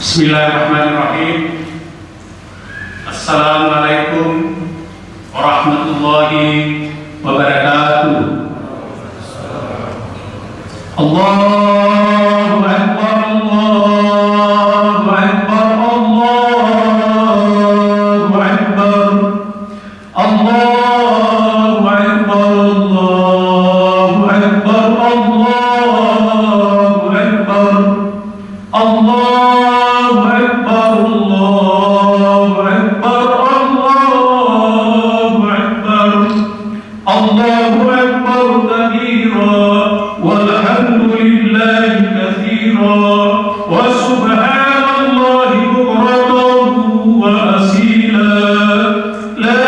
Bismillahirrahmanirrahim. Assalamualaikum warahmatullahi wabarakatuh. Allahu Akbar, Allahu Akbar, Allahu Akbar, Allahu Akbar, Allahu Akbar, Allahu Akbar, Allahu Allahu Akbar kabira walhamdulillahi katsira wa subhanallahi bukratan wa asila. La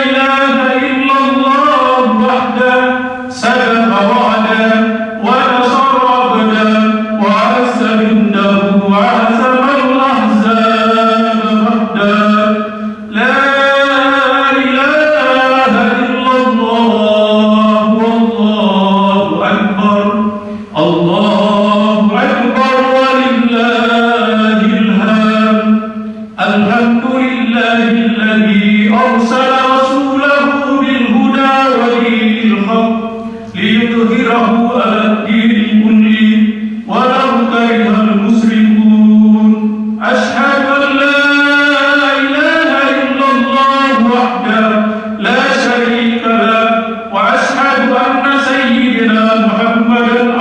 ilaha illallah wahdahu sadaqa wa'dahu wa nasara abdahu wa azza bindahu wa azama al-ahzaba wahdahu. La Allahu Akbar walillahil hamd. Alhamdulillahi alladhi arsala rasulahu bil huda wa dinil haqq liyudhhirahu 'ala ad-dini kullihi walau karihal musyrikun. Ashhadu an la ilaha illallah wahdahu la sharika lahu wa ashhadu anna sayyidina Muhammadan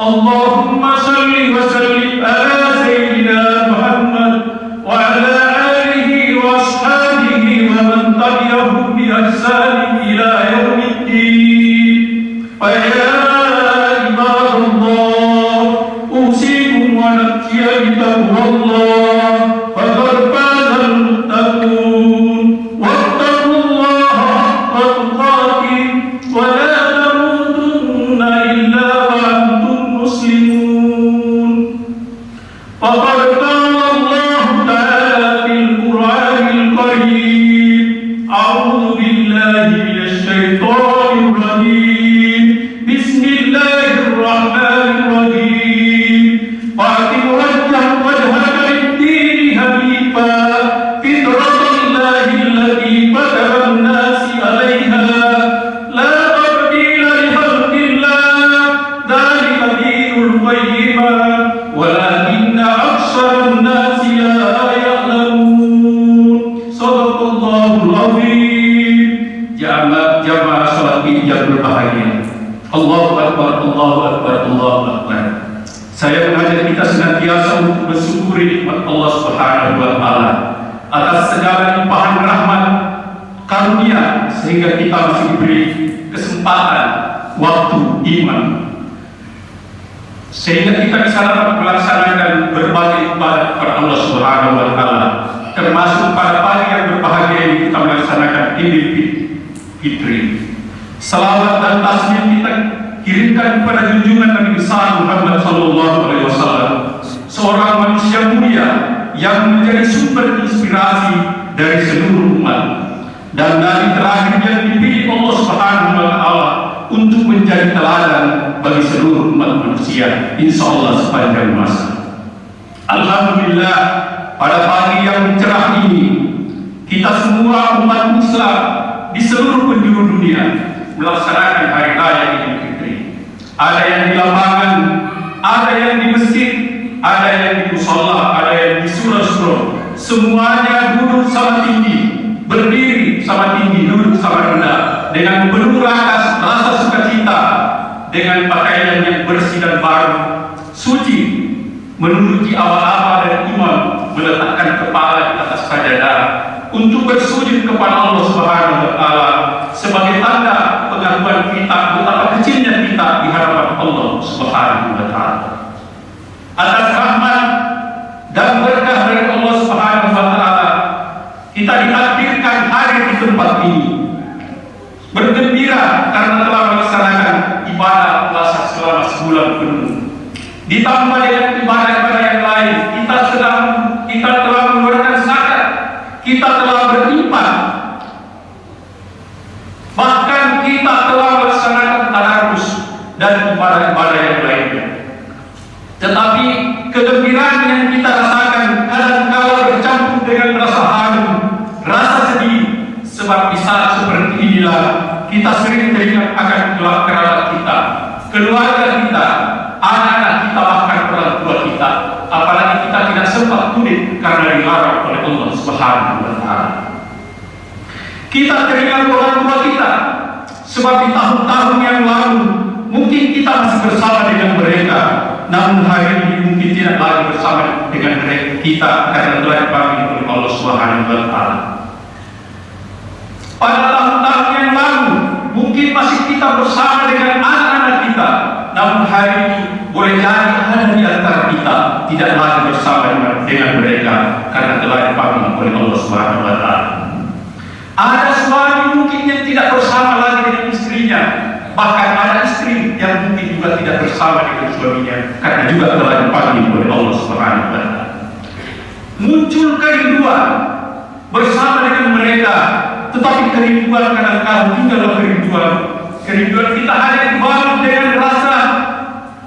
Allahumma salli wa sallim ala sayyidina Muhammad wa ala alihi wa ashabihi wa man tabi'ahum bi ihsan ila yaumiddin. Wa ya ibadallah, usikum wa nafsiya bi taqwallah faqad fazal muttaqun. Wattaqullaha haqqa tuqatih wa la tamutunna illa فقد قال الله تعالى في القرآن الكريم: أعوذ بالله من الشيطان الرجيم. بسم الله الرحمن الرحيم. فأقم وجهك للدين حنيفا فطرة الله التي فطر الناس عليها لا تبديل لخلق الله ذلك دين القيمة ولكن أكثر الناس لا يعلمون. صدق الله العظيم. Jamaah salat yang berbahagia. Allahu Akbar, Allahu Akbar, Allahu Akbar. Saya mengajak kita senantiasa untuk bersyukuri nikmat Allah Subhanahu wa taala atas segala limpahan rahmat karunia sehingga kita masih diberi kesempatan waktu iman, sehingga kita bisa dapat melaksanakan berbagai ibadah kepada Allah Subhanahu wa taala, termasuk pada pagi yang berbahagia ini kita melaksanakan Idul Fitri. Salawat dan tasbih kita kirimkan kepada junjungan Nabi besar Muhammad sallallahu alaihi wasallam, seorang manusia mulia yang menjadi sumber inspirasi dari seluruh umat dan nabi terakhir yang dipilih Allah Subhanahu wa taala untuk menjadi teladan bagi seluruh umat manusia, insyaallah sepanjang masa. Alhamdulillah, pada pagi yang cerah ini kita semua umat Islam di seluruh penjuru dunia melaksanakan hari raya Idul Fitri. Ada yang di lapangan, ada yang di masjid, ada yang di musholla, ada yang di surau-surau. Semuanya duduk sama tinggi, berdiri sama tinggi, duduk sama rendah, dengan penuh rasa sukacita, dengan pakaian yang bersih dan baru, suci, menuruti awal-awal dan imam, meletakkan kepala di atas sajadah untuk bersujud kepada Allah Subhanahu wa taala sebagai tanda pengakuan kita betapa kecilnya kita di hadapan Allah Subhanahu wa taala. Atas rahmat dan berkah dari Allah Subhanahu wa taala, kita ditakdirkan hadir di tempat ini, bergembira karena telah melaksanakan ibadah puasa selama sebulan penuh. Ditambah dengan ibadah-ibadah yang lain, kita telah mengeluarkan zakat, kita telah beriman, bahkan kita telah melaksanakan tadarus dan ibadah-ibadah yang lainnya. Tetapi kegembiraan yang kita rasakan kadang-kala bercampur dengan rasa haru, rasa sedih, sebab di saat seperti inilah kita sering teringat akan kerabat kita, keluarga kita, anak-anak kita, bahkan orang tua kita. Apalagi kita tidak sempat tulis karena dilarang oleh Allah Subhanahu wa Ta'ala. Kita teringat orang tua kita, sebab di tahun-tahun yang lalu mungkin kita masih bersama dengan mereka, namun hari ini mungkin tidak lagi bersama dengan kita karena telah dipanggil oleh Allah Subhanahu wa Ta'ala. Pada tahun-tahun yang lalu mungkin masih kita bersama dengan anak-anak kita, namun hari ini boleh jadi ada di antara kita tidak lagi bersama dengan mereka karena telah dipanggil oleh Allah Subhanahu wa Ta'ala. Ada suami mungkin yang tidak bersama lagi dengan istrinya, bahkan ada istri yang mungkin juga tidak bersama dengan suaminya karena juga telah dipanggil oleh Allah Subhanahu wa Ta'ala. Muncul kerinduan bersama dengan mereka, tetapi kerinduan kadang-kadang tinggallah kerinduan kita hanya dibalut dengan rasa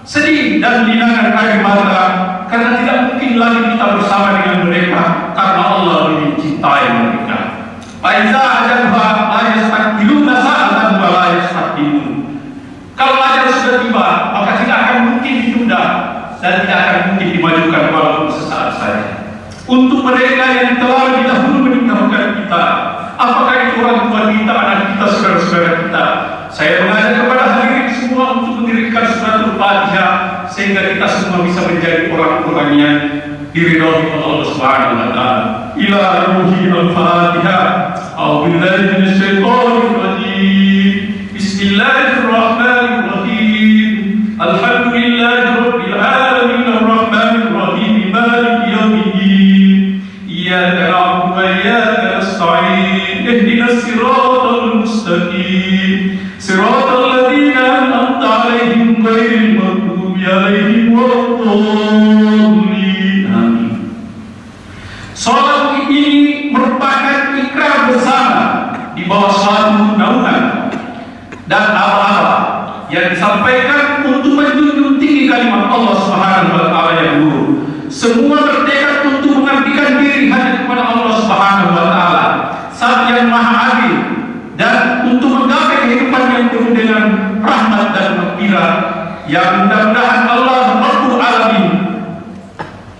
sedih dan linangan air mata karena tidak mungkin lagi kita bersama dengan mereka karena Allah lebih cintai mereka. Faiza ajalha la yastaqbiluna sa'atan wa la yastaqdimun. Kalau ajal sudah tiba, maka tidak akan mungkin ditunda dan tidak akan mungkin dimajukan walaupun sesaat saja. Untuk mereka yang telah lebih dahulu meninggalkan kita, apakah itu orang tua kita, anak kita, saudara-saudara kita, saya mengajak kepada hadirin semua untuk mendirikan suratul Fatihah sehingga kita semua bisa menjadi orang-orang yang diridhoi oleh Allah Subhanahu wa Ta'ala. Ila ruhi al-Fatihah. A'udzu billahi minasy syaithanir rajim. Bismillahirrahmanirrahim. Alhamdulillahi rabbil alamin arrahmanir rahim maliki yaumiddin. Iyyaka na'budu wa iyyaka nasta'in. Ihdinas siratal mustaqim. Siratal ladzina an'amta 'alaihim ghairil maghdubi 'alaihim waladdallin. Amin. Salat ini merupakan ikrar bersama di bawah suatu naungan dan apa-apa yang disampaikan untuk menjunjung tinggi kalimat Allah Subhanahu wa Ta'ala yang luhur. Semua bertekad untuk mengabdikan diri hanya kepada Allah Subhanahu wa Ta'ala, Zat yang Maha Adil, dan untuk menggapai kehidupan yang penuh dengan rahmat dan maghfirah yang mudah-mudahan Allah Rabbul Alamin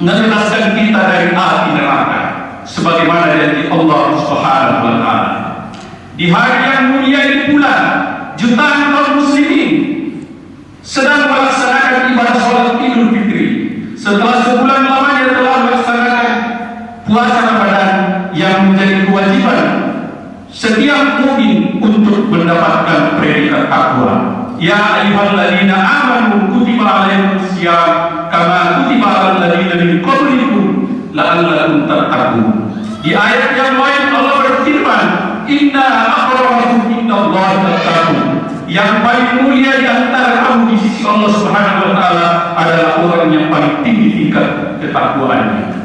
menjelaskan kita dari api neraka sebagaimana janji Allah Subhanahu wa Ta'ala. Di hari yang mulia ini pula jutaan kaum muslimin sedang melaksanakan ibadah sholat Idul Fitri setelah sebulan lamanya telah melaksanakan puasa Ramadan yang menjadi kewajiban setiap mukmin untuk mendapatkan predikat takwa. Ya ayyuhalladzina amanu kutiba alaikumus syiyam kama kutiba alal ladzina min qablikum la'allakum tattaqun. Di ayat yang lain Allah berfirman, inna akramakum indallahi tattaqun. Yang paling mulia di antara kamu di sisi Allah Subhanahu wa Ta'ala adalah orang yang paling tinggi tingkat ketakwaannya.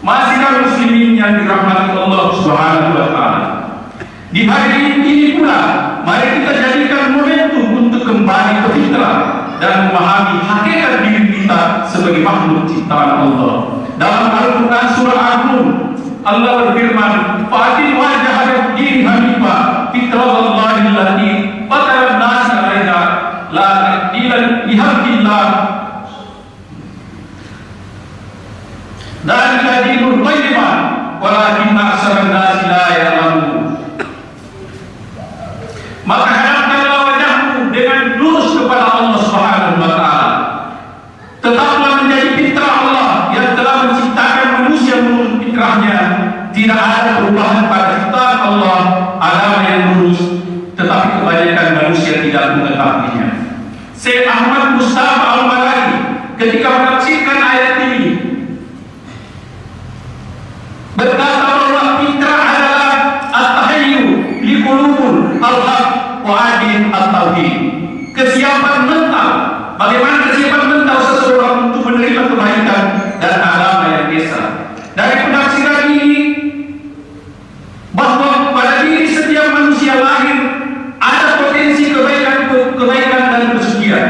Masih kaum muslimin yang dirahmati Allah Subhanahu wa Ta'ala. Di hari ini pula mari kita jadikan momentum untuk kembali ke fitrah dan memahami hakikat diri kita sebagai makhluk ciptaan Allah. Dalam Al-Quran surah Al-Rum Allah berfirman, "Fa'atin wajhaka lid-din hanifan fitratallahi allati fatara an-nas 'alaiha la tabdila li khalqillah dzalika dinul qayyimah walakinna aktsaran nas la ya'lamun." Maka hadapkanlah wajahmu dengan lurus kepada Allah Subhanahu wa Ta'ala. Tetaplah menjadi fitrah Allah yang telah menciptakan manusia menurut fitrahnya. Tidak ada perubahan pada ciptaan Allah, agama yang lurus, tetapi kebanyakan manusia tidak mengetahuinya. Syekh Ahmad Mustafa Al-Malaki ketika menafsirkan ayat ini berkata bahwa fitrah adalah at-tahayyu li qulubul al-haq wa adin at-tauhid. Kesiapan mental, bagaimana kesiapan mental seseorang untuk menerima kebaikan dan agama yang esa. Dari penafsiran ini bahwa pada diri setiap manusia lahir ada potensi kebaikan dan kesucian.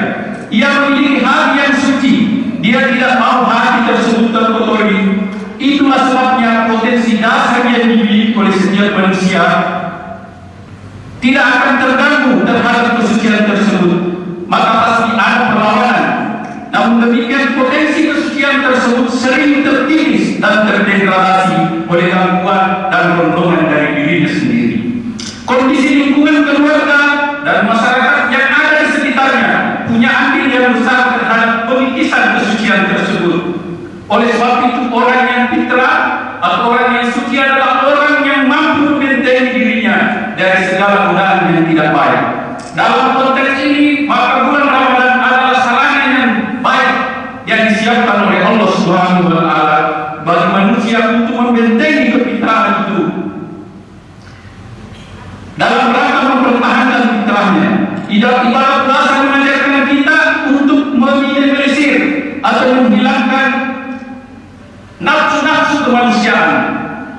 Ia memiliki hal yang suci, dia itulah sebabnya potensi dasar yang dimiliki oleh setiap manusia tidak akan terganggu terhadap kesucian tersebut, maka pasti ada perlawanan. Namun demikian potensi kesucian tersebut sering tertiris dan terdegradasi oleh gangguan dan rontongan dari dirinya sendiri. Kondisi lingkungan keluarga dan masyarakat yang ada di sekitarnya punya andil yang besar terhadap pengikisan kesucian tersebut. Oleh sebab itu orang yang fitrah atau orang yang suci adalah orang yang mampu membentengi dirinya dari segala godaan yang tidak baik. Dalam konteks ini, maka bulan Ramadan adalah sarana yang baik yang disiapkan oleh Allah Subhanahu wa Ta'ala bagi manusia untuk membentengi kefitrahan itu dalam rangka mempertahankan fitrahnya. Ibadah puasa mengajarkan kita untuk meminimalisir atau menghilangkan nafsu-nafsu kemanusiaan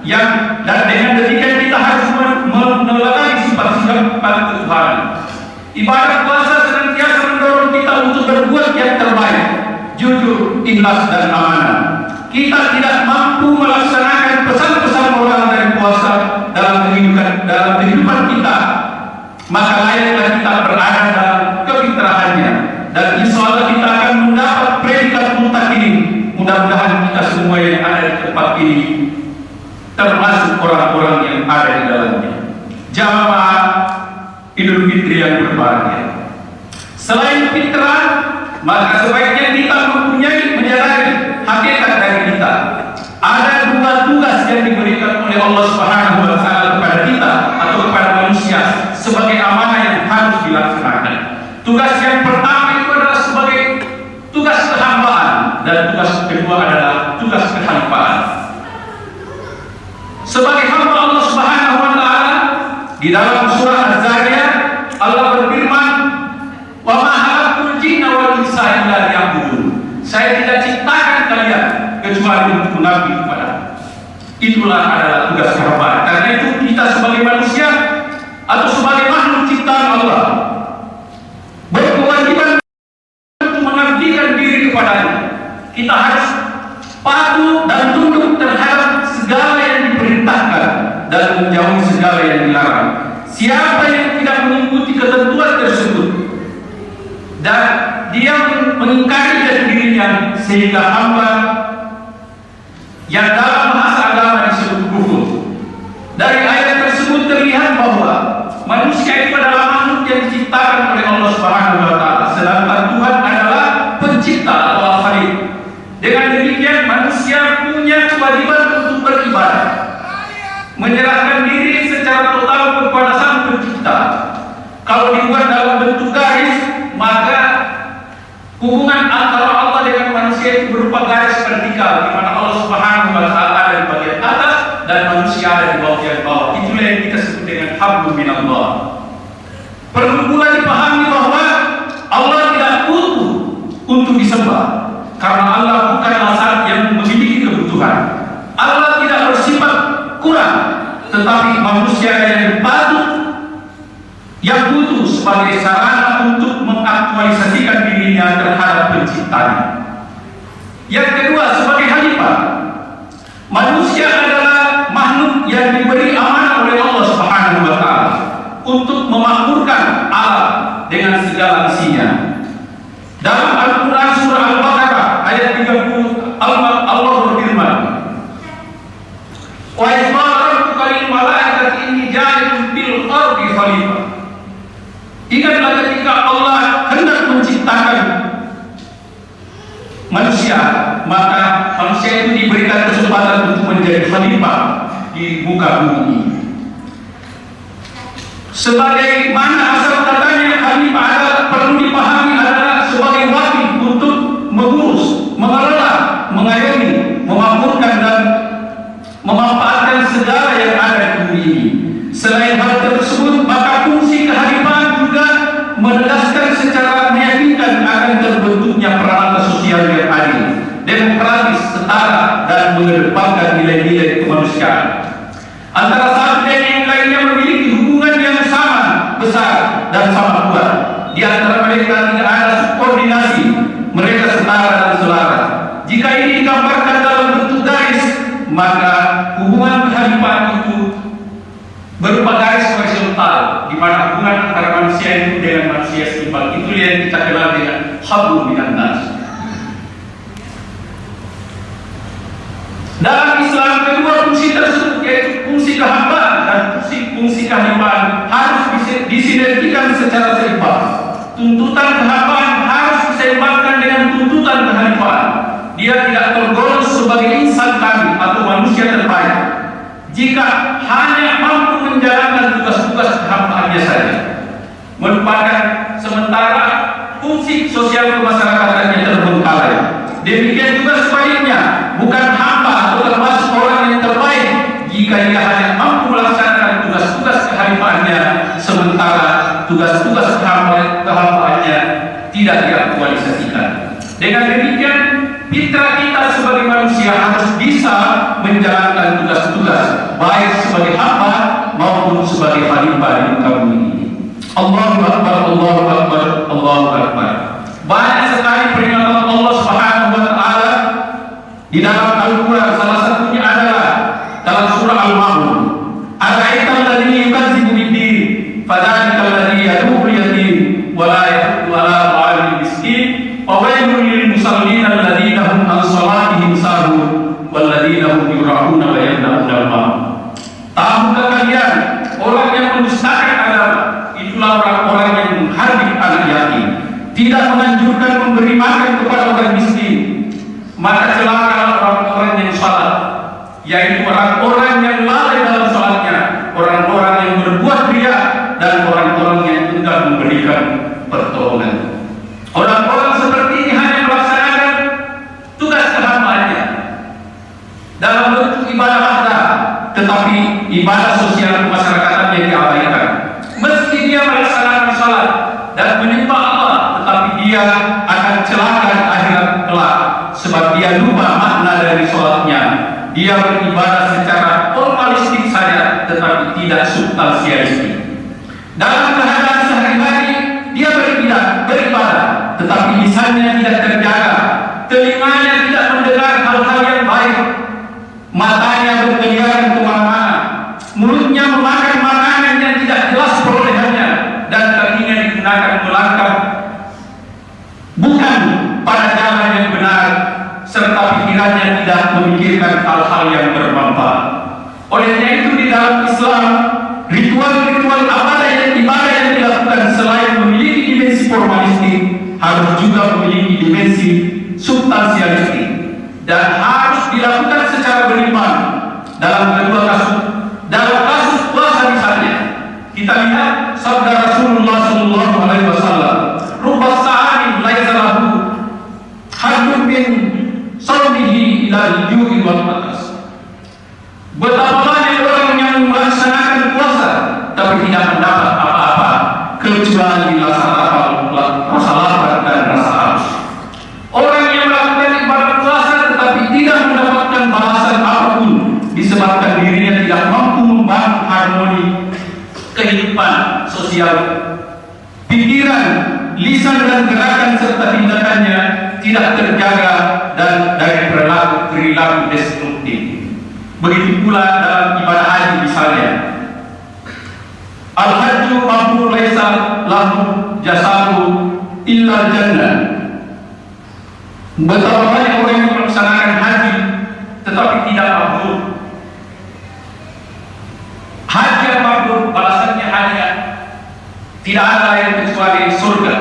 yang, dan dengan demikian kita harus meneladani sifat-sifat ketuhanan. Ibadah puasa senantiasa mendorong kita untuk berbuat yang terbaik, jujur, ikhlas, dan amanah. Kita tidak mampu melaksanakan pesan-pesan moral dari puasa dalam kehidupan kita, maka layaklah kita berada dalam kefitrahannya, dan insya Allah kita akan mendapat predikat muttaqin. Mudah-mudahan kita semua yang ada di tempat ini termasuk orang-orang yang ada di dalamnya. Jamaah Idul Fitri yang berbahagia. Selain fitrah, maka sebaiknya kita menyadari hakikat dari kita. Ada dua tugas yang diberikan oleh Allah Subhanahu wa Ta'ala kepada kita atau kepada manusia sebagai amanah yang harus dilaksanakan. Tugas yang pertama itu adalah sebagai tugas kehambaan, dan tugas kedua adalah tugas kehalifaan. Sebagai hamba Allah Subhanahu wa Ta'ala, di dalam surah Az-Zariyat Allah berfirman, "Wa ma khalaqtul jinna wal insa illa liya'budun." Saya tidak ciptakan kalian kecuali untuk mengabdi kepada. Itulah adalah tugas kehambaan. Karena itu kita sebagai manusia atau sebagai makhluk ciptaan Allah berkewajiban untuk mengabdikan diri kepadanya. Kita harus patuh dan tunduk terhadap segala yang diperintahkan dan menjauhi segala yang dilarang. Siapa yang tidak mengikuti ketentuan tersebut dan dia mengingkari dari dirinya, sehingga hamba yang dalam bahasa agama disebut kufur. Dari ayat tersebut terlihat bahwa manusia itu adalah makhluk yang diciptakan oleh Allah Subhanahu wa Ta'ala, sedangkan Tuhan adalah pencipta atau al-Khaliq. Dengan demikian manusia punya kewajiban untuk beribadah, menyerahkan diri secara total kepada Sang Pencipta. Kalau dibuat dalam bentuk garis, maka hubungan antara Allah dengan manusia itu berupa garis vertikal, di mana Allah Subhanahu wa Ta'ala ada di bagian atas dan manusia ada di bagian bawah. Itulah yang kita sebut dengan hablum minallah. Perlu pula dipahami bahwa Allah tidak butuh untuk disembah, karena Allah bukanlah zat yang memiliki kebutuhan. Allah tidak bersifat kurang, tetapi manusia yang patut, yang butuh sebagai sarana untuk mengaktualisasikan dirinya terhadap penciptanya. Yang kedua, sebagai khalifah, manusia adalah makhluk yang diberi amanah oleh Allah Subhanahu wa Ta'ala untuk memakmurkan alam dengan segala isinya. Dalam Al-Quran surah Al-Baqarah ayat 30 Allah berfirman, "Wa idh qala rabbuka lil malaikati inni ja'ilun fil ardi khalifah." Ingatlah ketika Allah hendak menciptakan manusia, maka manusia itu diberikan kesempatan untuk menjadi khalifah di muka bumi. Sebagaimana asal katanya khalifah adalah, perlu dipahami, adalah sebagai wakil untuk mengurus, mengelola, mengayomi, memakmurkan dan memanfaatkan segala yang ada di bumi ini. Selain hal tersebut, maka fungsi kehalifahan juga menegaskan secara meyakinkan akan terbentuknya peralatan sosial yang adil, demokratis, setara, dan mengedepankan nilai-nilai kemanusiaan. Antara satu dan yang lainnya memiliki hubungan yang sama besar dan sama kuat. Di antara mereka tidak ada subordinasi, mereka setara dan selara. Jika ini digambarkan dalam bentuk garis, maka hubungan kehidupan itu berupa garis horizontal, di mana hubungan antara manusia itu dengan manusia seimbang. Itu yang kita kenal dengan hablum minan nas. Dalam Islam, kedua fungsi tersebut, yaitu fungsi kehambaan dan fungsi kehidupan, harus disinergikan secara seimbang. Tuntutan kehambaan harus diseimbangkan dengan tuntutan kehidupan. Dia tidak tergolong sebagai insan kami atau manusia terbaik jika hanya mampu menjalankan tugas-tugas kehambaannya saja, merupakan sementara fungsi sosial kemasyarakatan yang terbengkalai. Demikian juga sebaliknya, bukan hamba atau termasuk orang yang terbaik jika ia hanya mampu melaksanakan tugas-tugas kehambaannya, sementara tugas-tugas kehambaannya tidak diaktualisasikan. Dengan demikian, fitrah kita sebagai manusia harus bisa menjalankan tugas-tugas baik sebagai hamba maupun sebagai khalifah di muka bumi ini. Allahu Akbar, Allahu Akbar, Allahu Akbar. Banyak sekali peringatan Allah Subhanahu wa taala di dalam Al-Qur'an, salah satunya adalah dalam surah Al-Ma'un. Ara'aital ladzi yukadzibu bid-din, fadzalikal ladzi yad'u al-yatim wa la yahuddu 'ala ta'amil miskin, wa waylun lil musallin alladzina hum an salatihim sahun wal ladzina hum yura'una wa yamna'una al-ma'un. Tahukah kalian orang yang mendustakan agama itulah orang-orang yang menghardik anak yatim, tidak menganjurkan memberi makan kepada orang miskin, maka celakalah orang-orang yang salat, yaitu orang-orang yang lalai dalam salatnya, orang-orang yang berbuat riya, dan orang-orang yang enggan memberikan pertolongan. Orang-orang seperti ini hanya melaksanakan tugas kehambaannya dalam bentuk ibadah wahda, tetapi ibadah sosial kemasyarakatan yang diabaikan. Meski dia melaksanakan salat dan menyembah Allah, tetapi dia akan celaka di akhirat kelak, sebab dia lupa makna dari salatnya. Dia beribadah secara formalistik saja, tetapi tidak substansialistik. Dalam keadaan sehari-hari dia beribadah, tetapi lisannya tidak terjaga, telinganya tidak mendengar hal-hal yang baik, matanya berkeliaran kemana-mana, mulutnya memakan makanan yang tidak jelas perolehannya, dan kakinya digunakan melangkah bukan pada jalan yang benar, serta pikirannya tidak memikirkan hal-hal yang bermanfaat. Olehnya itu di dalam Islam, ritual-ritual ibadah yang dilakukan selain memiliki dimensi formalistik, harus juga memiliki dimensi substansialistik dan harus dilakukan secara berimbang. Dalam kasus puasa misalnya, kita lihat sabda Rasulullah sallallahu alaihi wasallam, "Rubba sa'amin laisa lahu haddun min sawmihi ila al-ju'i wal atas." Betapa banyak orang yang melaksanakan puasa tapi tidak mendapat apa-apa kecuali rasa lapar dan rasa haus. Orang yang melakukan ibadah puasa tetapi tidak mendapatkan balasan apapun disebabkan dirinya tidak mampu membangun harmoni kehidupan sosial, pikiran, lisan dan gerakan serta tindakannya tidak terjaga dan dari perilaku destruktif. Begitu pula dalam ibadah haji misalnya, al-hajju mabrur laisa lahu jasadu illa jannah. Betapa banyak orang yang melaksanakan haji tetapi tidak mabrur. Haji yang mabrur balasannya hanya tidak ada lain kecuali surga.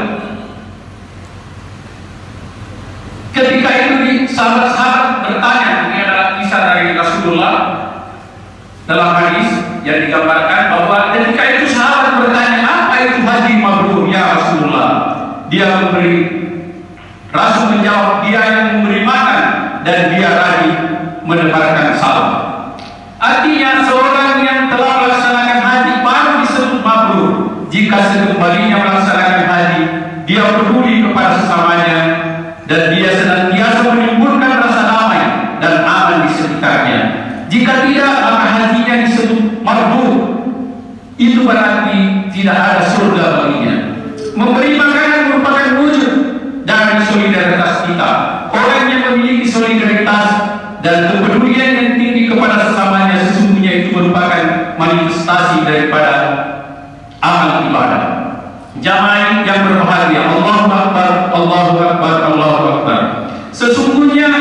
Ketika itu sahabat-sahabat bertanya, ini adalah kisah dari Rasulullah dalam hadis yang digambarkan bahwa ketika itu sahabat bertanya, apa itu haji mabrur ya Rasulullah? Dia Rasul menjawab, dia yang memberi makan dan dia rajin menebarkan salam. Artinya seorang yang telah melaksanakan haji baru disebut mabrur jika sekembalinya melaksanakan haji dia peduli kepada sesamanya dan dia senantiasa menimbulkan rasa damai dan aman di sekitarnya. Jika tidak, maka hajinya disebut mabrur. Itu berarti tidak ada surga baginya. Memberi makanan merupakan wujud dari solidaritas kita. Orang yang memiliki solidaritas dan kepedulian yang tinggi Allahu Akbar, Allahu Akbar. Sesungguhnya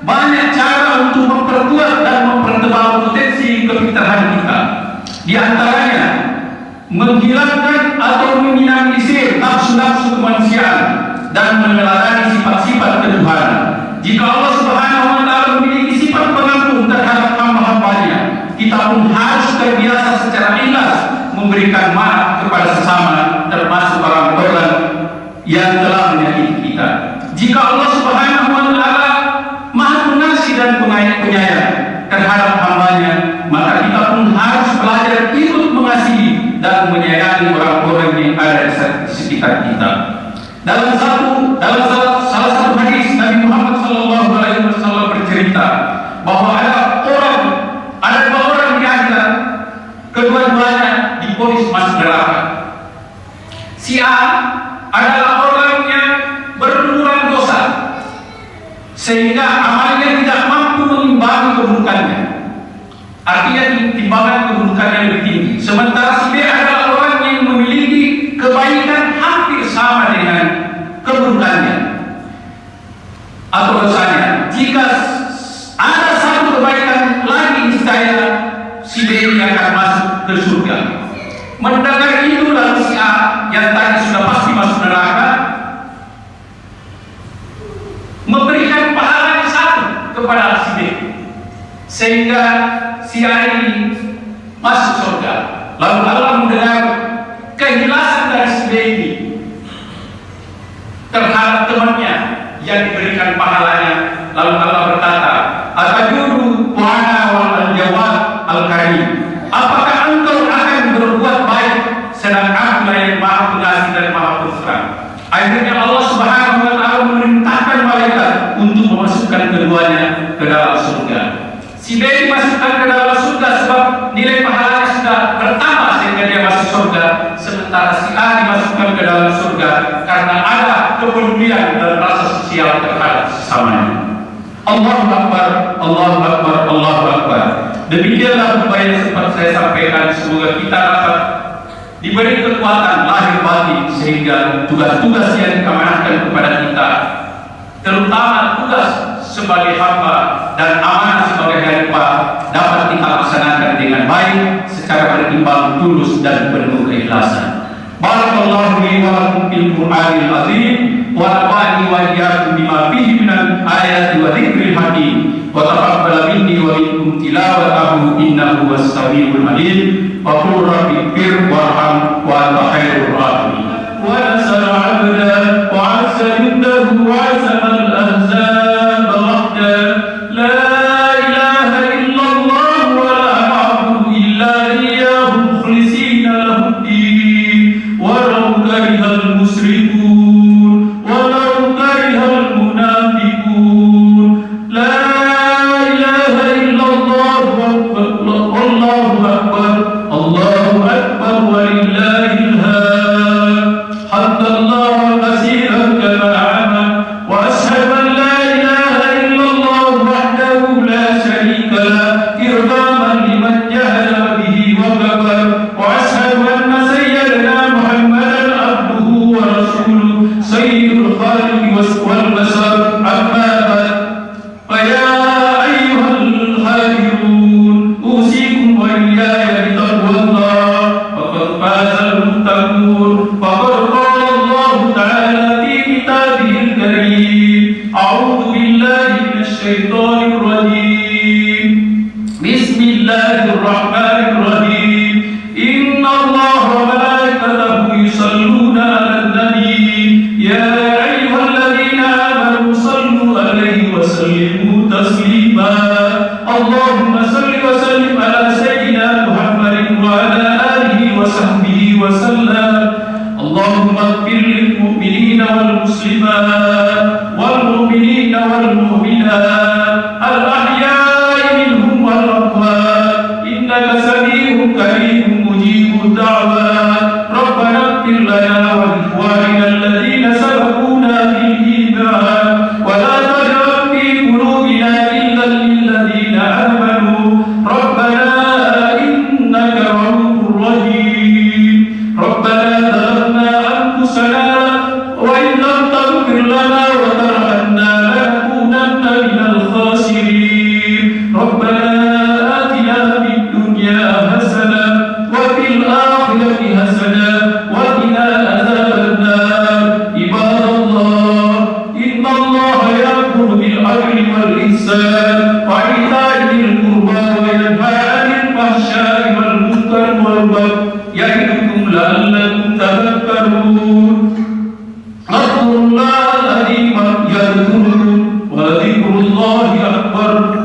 banyak cara untuk memperkuat dan mempertebal potensi kepintaran kita. Di antaranya menghilangkan atau meminimalisir nafsu-nafsu kemanusiaan dan meneladani sifat-sifat ketuhanan. Jika Allah Subhanahu wa taala memiliki sifat pengampun terhadap hamba-hambanya, kita pun harus terbiasa secara ikhlas memberikan maaf kepada sesama, termasuk orang-orang yang telah menyakiti kita. Jika Allah Subhanahu wa taala Maha Pengasih dan penyayang terhadap hambanya, maka kita pun harus belajar ikut mengasihi dan menyayangi orang-orang yang ada di sekitar kita. Dalam salah satu hadis Nabi Muhammad SAW bercerita bahwa ada dua orang di akhirat, kedua-duanya divonis masuk neraka. Si A adalah orang yang berlumuran dosa sehingga amalnya tidak mampu mengimbangi keburukannya. Artinya timbangan keburukannya lebih tinggi. Sementara si B adalah orang yang memiliki kebaikan hampir sama dengan keburukannya atau dosanya. Jika ada satu kebaikan lagi niscaya si B ini akan masuk ke surga. Mendengar itu lalu si A yang tadi sudah pasti masuk neraka memberikan pahala satu kepada si B sehingga si A ini masuk surga. Lalu Allah mendengar keikhlasan dari si B ini terhadap temannya yang diberikan pahalanya. Lalu Allah berkata, "Atajudu wa ana wal jawad al-karim." Apakah engkau akan berbuat baik sedang Aku yang Maha Pengasih dan Maha Penyayang? Akhirnya Allah Subhanahu wa taala memerintahkan malaikat untuk memasukkan keduanya ke dalam surga. Si B dimasukkan ke dalam surga sebab nilai pahalanya sudah bertambah sehingga dia masuk surga, sementara si A dimasukkan ke dalam surga karena ada kepedulian dan rasa sosial terhadap sesamanya. Allahu Akbar, Allahu Akbar, Allahu Akbar. Demikianlah upaya yang sempat saya sampaikan. Semoga kita dapat diberi kekuatan lahir batin sehingga tugas-tugas yang diamanahkan kepada kita, terutama tugas sebagai hamba dan amanah sebagai hamba, dapat kita laksanakan dengan baik secara berimbang, tulus dan penuh keikhlasan. Barakallahu li wa lakum fil Qur'anil azim wa nafa'ani wa iyyakum bima fihi minal ayati wa dzikril hakim wa taqabbal minni wa minkum tilawatahu innahu was-sami'ul alim wa qul rabbi ighfir warham wa anta khairur rahimin. Wa nasara 'abda wa 'azza indahu wa 'azama al-ahzab wahda la ilaha illallah wa la na'budu illa iyyahu mukhlisina lahu ad-din walau karihal musyrikun walau karihal munafiqun. La ilaha illallah wallahu akbar, Allahu akbar walillahil hamd. Hamdallah katsiran kama amana wa ashhadu an la ilaha illallah wahdahu la syarika lah irhaman liman jahada bihi wa kafar wa ashhadu anna sayyidana Muhammadan abduhu wa rasuluh sayyidul khaliqi wal bashar. Amma ba'd, fa ya ayyuhal hadirun usikum wa iyaya bitaqwallah faqad fazal muttaqun. Faqad qala Allah ta'ala fi kitabihil karim, a'udzu billahi minasy syaithanir rajim. Bismillahirrahmanirrahim. Inna Allaha wa malaikatahu yusalluna 'alan nabi ya ayyuhalladzina amanu sallu 'alaihi wa sallimu taslima. Allahumma salli wa sallim ala sayyidina Muhammadin wa ala alihi wa sahbihi wa sallam. Allahumma ighfir lil mu'minina wal muslimat wal mu'minina wal mu'minat al ahya'i minhum wal amwat innaka sami'un karim mujibud da'wat. Rabbana ighfir lana wa li ikhwanina alladhina sabaquna bil iman wa la taj'al fi qulubina ghillan lil ladzina amanu rabbana innaka ra'ufur rahim. Rabbana zalamna anfusana wa in lam taghfir Allahu Akbar.